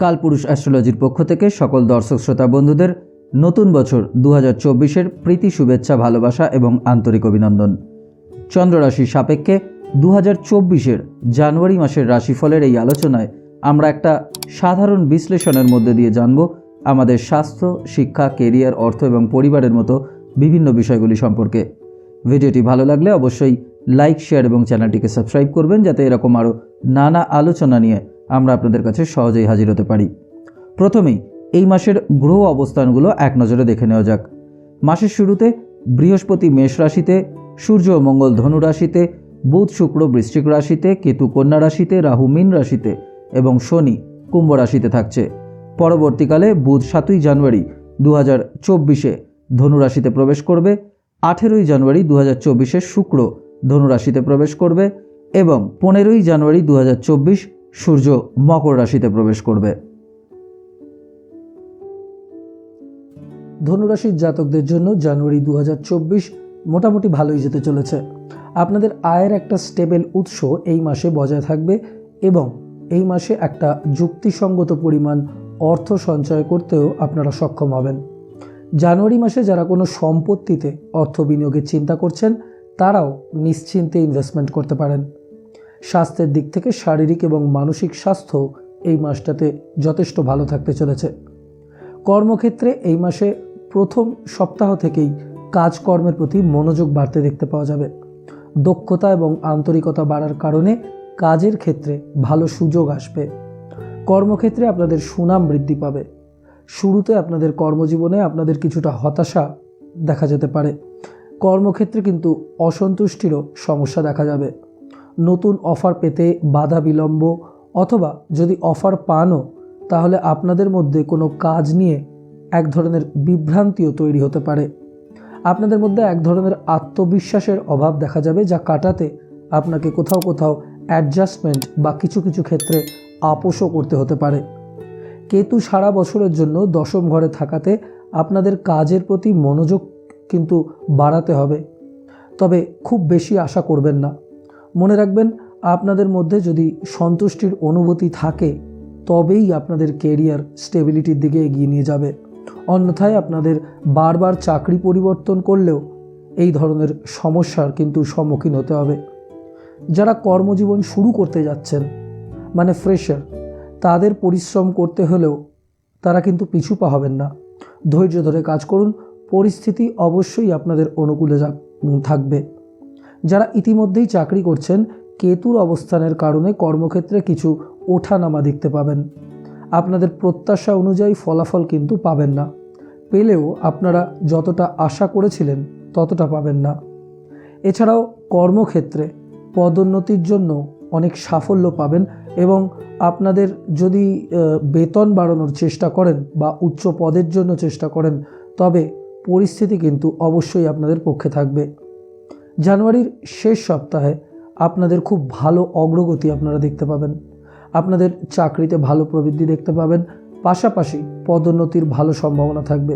কালপুরুষ অ্যাস্ট্রোলজির পক্ষ থেকে সকল দর্শক শ্রোতা বন্ধুদের নতুন বছর 2024-এর প্রীতি শুভেচ্ছা ভালোবাসা এবং আন্তরিক অভিনন্দন। চন্দ্ররাশি সাপেক্ষে 2024-এর জানুয়ারি মাসের রাশিফলের এই আলোচনায় আমরা একটা সাধারণ বিশ্লেষণের মধ্যে দিয়ে জানব আমাদের স্বাস্থ্য, শিক্ষা, কেরিয়ার, অর্থ এবং পরিবারের মতো বিভিন্ন বিষয়গুলি সম্পর্কে। ভিডিওটি ভালো লাগলে অবশ্যই লাইক, শেয়ার এবং চ্যানেলটিকে সাবস্ক্রাইব করবেন, যাতে এরকম আরও নানা আলোচনা নিয়ে আমরা আপনাদের কাছে সহজেই হাজির হতে পারি। প্রথমেই এই মাসের গ্রহ অবস্থানগুলো এক নজরে দেখে নেওয়া যাক। মাসের শুরুতে বৃহস্পতি মেষ রাশিতে, সূর্য ও মঙ্গল ধনু রাশিতে, বুধ শুক্র বৃশ্চিক রাশিতে, কেতু কন্যা রাশিতে, রাহু মীন রাশিতে এবং শনি কুম্ভ রাশিতে থাকছে। পরবর্তীকালে বুধ 7ই জানুয়ারি 2024-এ ধনু রাশিতে প্রবেশ করবে, 18ই জানুয়ারি 2024-এ শুক্র ধনু রাশিতে প্রবেশ করবে এবং 15ই জানুয়ারি 2024 সূর্য মকর রাশিতে প্রবেশ করবে। ধনুরাশির জাতকদের জন্য জানুয়ারি 2024 মোটামুটি ভালোই যেতে চলেছে। আপনাদের আয়ের একটা স্টেবল উৎস এই মাসে বজায় থাকবে এবং এই মাসে একটা যুক্তিসঙ্গত পরিমাণ অর্থ সঞ্চয় করতেও আপনারা সক্ষম হবেন। জানুয়ারি মাসে যারা কোনো সম্পত্তিতে অর্থ বিনিয়োগের চিন্তা করছেন তারাও নিশ্চিন্তে ইনভেস্টমেন্ট করতে পারেন। স্বাস্থ্যের দিক থেকে শারীরিক এবং মানসিক স্বাস্থ্য এই মাসটাতে যথেষ্ট ভালো থাকতে চলেছে। কর্মক্ষেত্রে এই মাসে প্রথম সপ্তাহ থেকেই কাজকর্মের প্রতি মনোযোগ বাড়তে দেখতে পাওয়া যাবে। দক্ষতা এবং আন্তরিকতা বাড়ার কারণে কাজের ক্ষেত্রে ভালো সুযোগ আসবে। কর্মক্ষেত্রে আপনাদের সুনাম বৃদ্ধি পাবে। শুরুতে আপনাদের কর্মজীবনে আপনাদের কিছুটা হতাশা দেখা যেতে পারে। কর্মক্ষেত্রে কিন্তু অসন্তুষ্টিরও সমস্যা দেখা যাবে। নতুন অফার পেতে বাধা বিলম্ব, অথবা যদি অফার পানও তাহলে আপনাদের মধ্যে কোনো কাজ নিয়ে এক ধরনের বিভ্রান্তিও তৈরি হতে পারে। আপনাদের মধ্যে এক ধরনের আত্মবিশ্বাসের অভাব দেখা যাবে, যা কাটাতে আপনাকে কোথাও কোথাও অ্যাডজাস্টমেন্ট বা কিছু কিছু ক্ষেত্রে আপোষও করতে হতে পারে। কেতু সারা বছরের জন্য দশম ঘরে থাকাতে আপনাদের কাজের প্রতি মনোযোগ কিন্তু বাড়াতে হবে, তবে খুব বেশি আশা করবেন না। মনে রাখবেন, আপনাদের মধ্যে যদি সন্তুষ্টির অনুভূতি থাকে তবেই আপনাদের কেরিয়ার স্টেবিলিটির দিকে এগিয়ে নিয়ে যাবে। অন্যথায় আপনাদের বারবার চাকরি পরিবর্তন করলেও এই ধরনের সমস্যার কিন্তু সম্মুখীন হতে হবে। যারা কর্মজীবন শুরু করতে যাচ্ছেন মানে ফ্রেশার, তাদের পরিশ্রম করতে হলেও তারা কিন্তু পিছু পা হবেন না। ধৈর্য ধরে কাজ করুন, পরিস্থিতি অবশ্যই আপনাদের অনুকূলে থাকবে। যারা ইতিমধ্যেই চাকরি করছেন, কেতুর অবস্থানের কারণে কর্মক্ষেত্রে কিছু ওঠানামা দেখতে পাবেন। আপনাদের প্রত্যাশা অনুযায়ী ফলাফল কিন্তু পাবেন না, পেলেও আপনারা যতটা আশা করেছিলেন ততটা পাবেন না। এছাড়াও কর্মক্ষেত্রে পদোন্নতির জন্য অনেক সাফল্য পাবেন এবং আপনাদের যদি বেতন বাড়ানোর চেষ্টা করেন বা উচ্চ পদের জন্য চেষ্টা করেন, তবে পরিস্থিতি কিন্তু অবশ্যই আপনাদের পক্ষে থাকবে। জানুয়ারির শেষ সপ্তাহে আপনাদের খুব ভালো অগ্রগতি আপনারা দেখতে পাবেন। আপনাদের চাকরিতে ভালো প্রবৃদ্ধি দেখতে পাবেন, পাশাপাশি পদোন্নতির ভালো সম্ভাবনা থাকবে।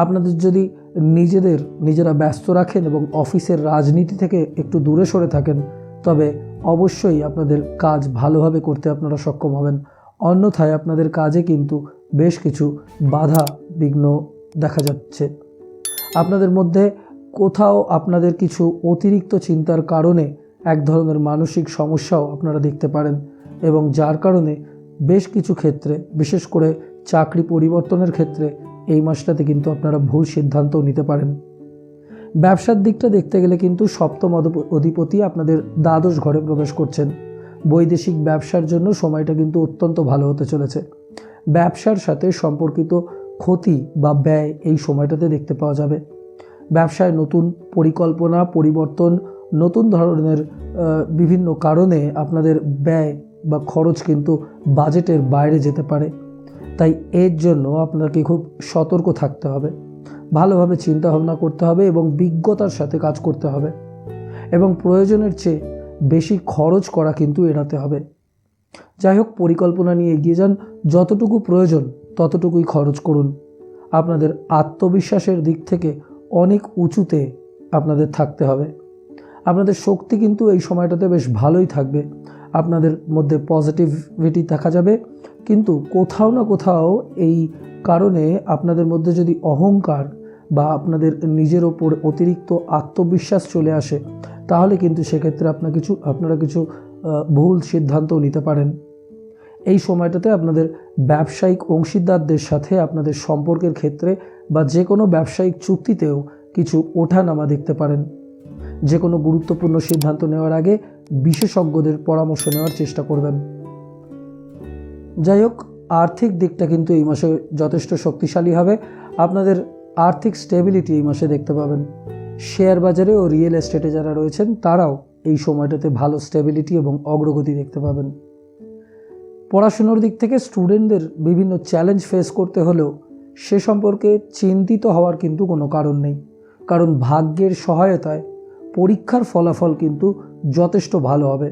আপনাদের যদি নিজেরা ব্যস্ত রাখেন এবং অফিসের রাজনীতি থেকে একটু দূরে সরে থাকেন, তবে অবশ্যই আপনাদের কাজ ভালোভাবে করতে আপনারা সক্ষম হবেন। অন্যথায় আপনাদের কাজে কিন্তু বেশ কিছু বাধা বিঘ্ন দেখা যাচ্ছে। আপনাদের মধ্যে কোথাও আপনাদের কিছু অতিরিক্ত চিন্তার কারণে এক ধরনের মানসিক সমস্যাও আপনারা দেখতে পারেন এবং যার কারণে বেশ কিছু ক্ষেত্রে, বিশেষ করে চাকরি পরিবর্তনের ক্ষেত্রে এই মাসটাতে কিন্তু আপনারা ভুল সিদ্ধান্তও নিতে পারেন। ব্যবসার দিকটা দেখতে গেলে কিন্তু সপ্তম অধিপতি আপনাদের দ্বাদশ ঘরে প্রবেশ করছেন। বৈদেশিক ব্যবসার জন্য সময়টা কিন্তু অত্যন্ত ভালো হতে চলেছে। ব্যবসার সাথে সম্পর্কিত ক্ষতি বা ব্যয় এই সময়টাতে দেখতে পাওয়া যাবে। ব্যবসায় নতুন পরিকল্পনা, পরিবর্তন, নতুন ধরনের বিভিন্ন কারণে আপনাদের ব্যয় বা খরচ কিন্তু বাজেটের বাইরে যেতে পারে। তাই এর জন্য আপনাকে খুব সতর্ক থাকতে হবে, ভালোভাবে চিন্তা ভাবনা করতে হবে এবং বিজ্ঞতার সাথে কাজ করতে হবে এবং প্রয়োজনের চেয়ে বেশি খরচ করা কিন্তু এড়াতে হবে। যাই হোক, পরিকল্পনা নিয়ে এগিয়ে যান, যতটুকু প্রয়োজন ততটুকুই খরচ করুন। আপনাদের আত্মবিশ্বাসের দিক থেকে অনেক উঁচুতে আপনাদের থাকতে হবে। আপনাদের শক্তি কিন্তু এই সময়টাতে বেশ ভালোই থাকবে। আপনাদের মধ্যে পজিটিভিটি দেখা যাবে, কিন্তু কোথাও না কোথাও এই কারণে আপনাদের মধ্যে যদি অহংকার বা আপনাদের নিজের ওপর অতিরিক্ত আত্মবিশ্বাস চলে আসে, তাহলে কিন্তু সেক্ষেত্রে আপনারা কিছু ভুল সিদ্ধান্তও নিতে পারেন। এই সময়টাতে আপনাদের ব্যবসায়িক অংশীদারদের সাথে আপনাদের সম্পর্কের ক্ষেত্রে বা যে কোনো ব্যবসায়িক চুক্তিতেও কিছু ওঠানামা দেখতে পারেন। যে কোনো গুরুত্বপূর্ণ সিদ্ধান্ত নেওয়ার আগে বিশেষজ্ঞদের পরামর্শ নেওয়ার চেষ্টা করবেন। যাই হোক, আর্থিক দিকটা কিন্তু এই মাসে যথেষ্ট শক্তিশালী হবে। আপনাদের আর্থিক স্টেবিলিটি এই মাসে দেখতে পাবেন। শেয়ার বাজারে ও রিয়েল এস্টেটে যারা রয়েছেন তারাও এই সময়টাতে ভালো স্টেবিলিটি এবং অগ্রগতি দেখতে পাবেন। পড়াশুনোর দিক থেকে স্টুডেন্টদের বিভিন্ন চ্যালেঞ্জ ফেস করতে হলেও সে সম্পর্কে চিন্তিত হওয়ার কিন্তু কোনো কারণ নেই, কারণ ভাগ্যের সহায়তায় পরীক্ষার ফলাফল কিন্তু যথেষ্ট ভালো হবে।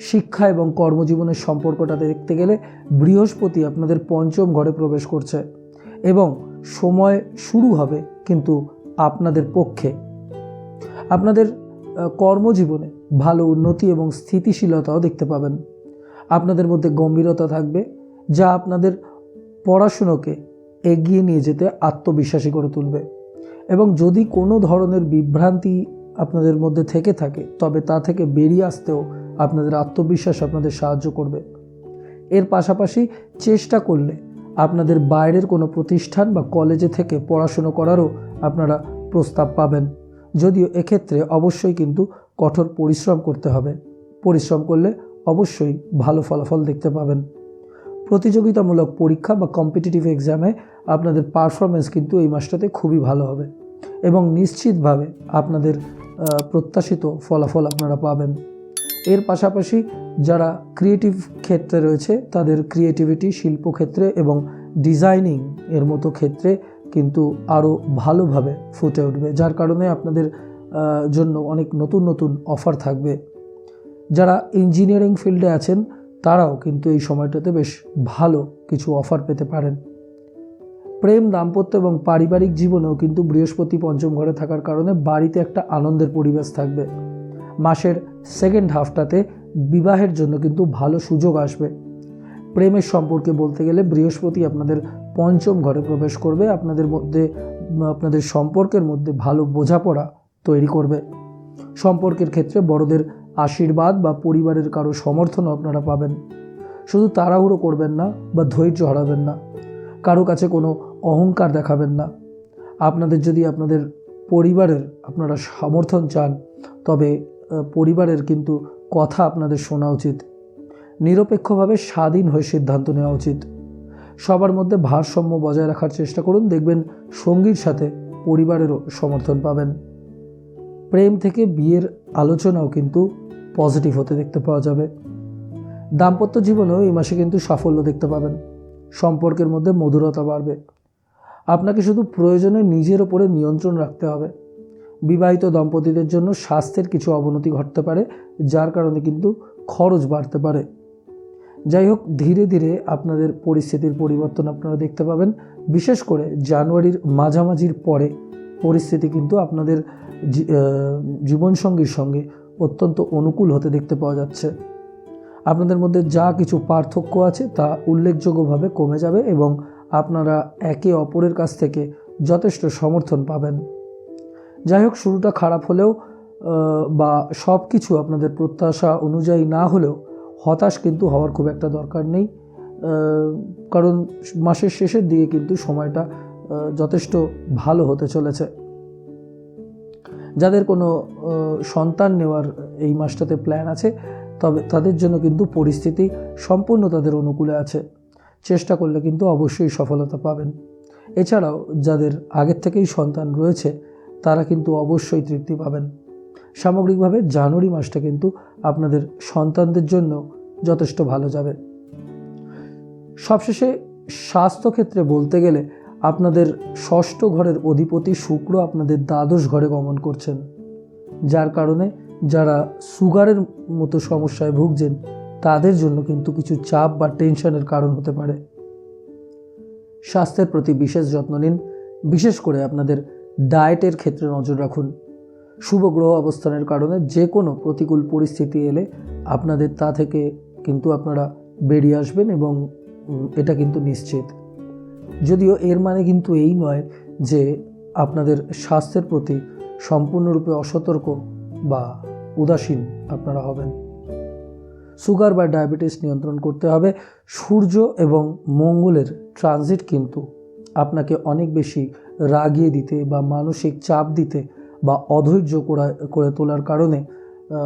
শিক্ষা এবং কর্মজীবনের সম্পর্কটা দেখতে গেলে বৃহস্পতি আপনাদের পঞ্চম ঘরে প্রবেশ করছে এবং সময় শুরু হবে কিন্তু আপনাদের পক্ষে। আপনাদের কর্মজীবনে ভালো উন্নতি এবং স্থিতিশীলতাও দেখতে পাবেন। আপনাদের মধ্যে গম্ভীরতা থাকবে, যা আপনাদের পড়াশুনোকে এগিয়ে নিয়ে যেতে আত্মবিশ্বাসী করে তুলবে। এবং যদি কোনো ধরনের বিভ্রান্তি আপনাদের মধ্যে থেকে থাকে, তবে তা থেকে বেরিয়ে আসতেও আপনাদের আত্মবিশ্বাস আপনাদের সাহায্য করবে। এর পাশাপাশি চেষ্টা করলে আপনাদের বাইরের কোনো প্রতিষ্ঠান বা কলেজে থেকে পড়াশুনো করারও আপনারা প্রস্তাব পাবেন, যদিও এক্ষেত্রে অবশ্যই কিন্তু কঠোর পরিশ্রম করতে হবে। পরিশ্রম করলে অবশ্যই ভালো ফলাফল দেখতে পাবেন। প্রতিযোগিতামূলক পরীক্ষা বা কম্পিটিটিভ এক্সামে আপনাদের পারফরমেন্স কিন্তু এই মাসটাতে খুবই ভালো হবে এবং নিশ্চিতভাবে আপনাদের প্রত্যাশিত ফলাফল আপনারা পাবেন। এর পাশাপাশি যারা ক্রিয়েটিভ ক্ষেত্রে রয়েছে তাদের ক্রিয়েটিভিটি শিল্পক্ষেত্রে এবং ডিজাইনিং এর মতো ক্ষেত্রে কিন্তু আরও ভালোভাবে ফুটে উঠবে, যার কারণে আপনাদের জন্য অনেক নতুন নতুন অফার থাকবে। যারা ইঞ্জিনিয়ারিং ফিল্ডে আছেন তারাও কিন্তু এই সময়টাতে বেশ ভালো কিছু অফার পেতে পারেন। প্রেম, দাম্পত্য এবং পারিবারিক জীবনেও কিন্তু বৃহস্পতি পঞ্চম ঘরে থাকার কারণে বাড়িতে একটা আনন্দের পরিবেশ থাকবে। মাসের সেকেন্ড হাফটাতে বিবাহের জন্য কিন্তু ভালো সুযোগ আসবে। প্রেমের সম্পর্কে বলতে গেলে বৃহস্পতি আপনাদের পঞ্চম ঘরে প্রবেশ করবে, আপনাদের সম্পর্কের মধ্যে ভালো বোঝাপড়া তৈরি করবে। সম্পর্কের ক্ষেত্রে বড়দের আশীর্বাদ বা পরিবারের কারো সমর্থনও আপনারা পাবেন। শুধু তাড়াহুড়ো করবেন না বা ধৈর্য হারাবেন না, কারো কাছে কোনো অহংকার দেখাবেন না। আপনাদের যদি আপনাদের পরিবারের আপনারা সমর্থন চান, তবে পরিবারের কিন্তু কথা আপনাদের শোনা উচিত। নিরপেক্ষভাবে স্বাধীন হয়ে সিদ্ধান্ত নেওয়া উচিত। সবার মধ্যে ভারসাম্য বজায় রাখার চেষ্টা করুন, দেখবেন সঙ্গীর সাথে পরিবারেরও সমর্থন পাবেন। প্রেম থেকে বিয়ের আলোচনাও কিন্তু পজিটিভ হতে দেখতে পাওয়া যাবে। দাম্পত্য জীবনেও এই মাসে কিন্তু সাফল্য দেখতে পাবেন। সম্পর্কের মধ্যে মধুরতা বাড়বে। আপনাকে শুধু প্রয়োজনে নিজের ওপরে নিয়ন্ত্রণ রাখতে হবে। বিবাহিত দম্পতিদের জন্য স্বাস্থ্যের কিছু অবনতি ঘটতে পারে, যার কারণে কিন্তু খরচ বাড়তে পারে। যাই হোক, ধীরে ধীরে আপনাদের পরিস্থিতির পরিবর্তন আপনারা দেখতে পাবেন। বিশেষ করে জানুয়ারির মাঝামাঝির পরে পরিস্থিতি কিন্তু আপনাদের জীবনসঙ্গীর সঙ্গে অত্যন্ত অনুকূল হতে দেখতে পাওয়া যাচ্ছে। আপনাদের মধ্যে যা কিছু পার্থক্য আছে তা উল্লেখযোগ্যভাবে কমে যাবে এবং আপনারা একে অপরের কাছ থেকে যথেষ্ট সমর্থন পাবেন। যাই হোক, শুরুটা খারাপ হলেও বা সব কিছু আপনাদের প্রত্যাশা অনুযায়ী না হলেও হতাশ কিন্তু হওয়ার খুব একটা দরকার নেই, কারণ মাসের শেষের দিকে কিন্তু সময়টা যথেষ্ট ভালো হতে চলেছে। যাদের কোনো সন্তান নেওয়ার এই মাসটাতে প্ল্যান আছে, তবে তাদের জন্য কিন্তু পরিস্থিতি সম্পূর্ণ তাদের অনুকূলে আছে। চেষ্টা করলে কিন্তু অবশ্যই সফলতা পাবেন। এছাড়াও যাদের আগের থেকেই সন্তান রয়েছে তারা কিন্তু অবশ্যই তৃপ্তি পাবেন। সামগ্রিকভাবে জানুয়ারি মাসটা কিন্তু আপনাদের সন্তানদের জন্য যথেষ্ট ভালো যাবে। সবশেষে স্বাস্থ্যক্ষেত্রে বলতে গেলে আপনাদের ষষ্ঠ ঘরের অধিপতি শুক্র আপনাদের দ্বাদশ ঘরে গমন করছেন, যার কারণে যারা সুগারের মতো সমস্যায় ভুগছেন তাদের জন্য কিন্তু কিছু চাপ বা টেনশনের কারণ হতে পারে। স্বাস্থ্যের প্রতি বিশেষ যত্ন নিন, বিশেষ করে আপনাদের ডায়েটের ক্ষেত্রে নজর রাখুন। শুভ গ্রহ অবস্থানের কারণে যে কোনো প্রতিকূল পরিস্থিতি এলে আপনাদের তা থেকে কিন্তু আপনারা বেরিয়ে আসবেন এবং এটা কিন্তু নিশ্চিত। যদিও এর মানে কিন্তু এই নয় যে আপনাদের স্বাস্থ্যের প্রতি সম্পূর্ণরূপে অসতর্ক বা উদাসীন আপনারা হবেন। সুগার বা ডায়াবেটিস নিয়ন্ত্রণ করতে হবে। সূর্য এবং মঙ্গলের ট্রানজিট কিন্তু আপনাকে অনেক বেশি রাগিয়ে দিতে বা মানসিক চাপ দিতে বা অধৈর্য করে তোলার কারণে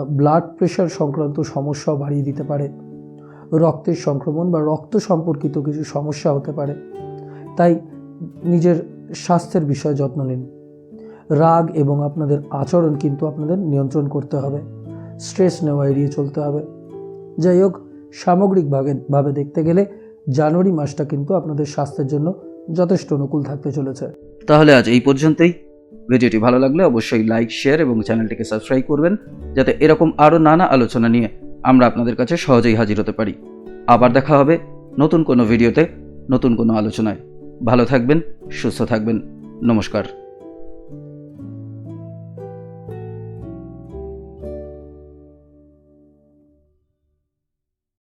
ব্লাড প্রেশার সংক্রান্ত সমস্যাও বাড়িয়ে দিতে পারে। রক্তের সংক্রমণ বা রক্ত সম্পর্কিত কিছু সমস্যা হতে পারে। তাই নিজের স্বাস্থ্যের বিষয়ে যত্ন নিন। রাগ এবং আপনাদের আচরণ কিন্তু আপনাদের নিয়ন্ত্রণ করতে হবে। স্ট্রেস নেওয়া এড়িয়ে চলতে হবে। যাই হোক, সামগ্রিকভাবে দেখতে গেলে জানুয়ারি মাসটা কিন্তু আপনাদের স্বাস্থ্যের জন্য যথেষ্ট অনুকূল থাকতে চলেছে। তাহলে আজ এই পর্যন্তই। ভিডিওটি ভালো লাগলে অবশ্যই লাইক, শেয়ার এবং চ্যানেলটিকে সাবস্ক্রাইব করবেন, যাতে এরকম আরও নানা আলোচনা নিয়ে আমরা আপনাদের কাছে সহজেই হাজির হতে পারি। আবার দেখা হবে নতুন কোনো ভিডিওতে, নতুন কোনো আলোচনায়। ভালো থাকবেন, সুস্থ থাকবেন। নমস্কার।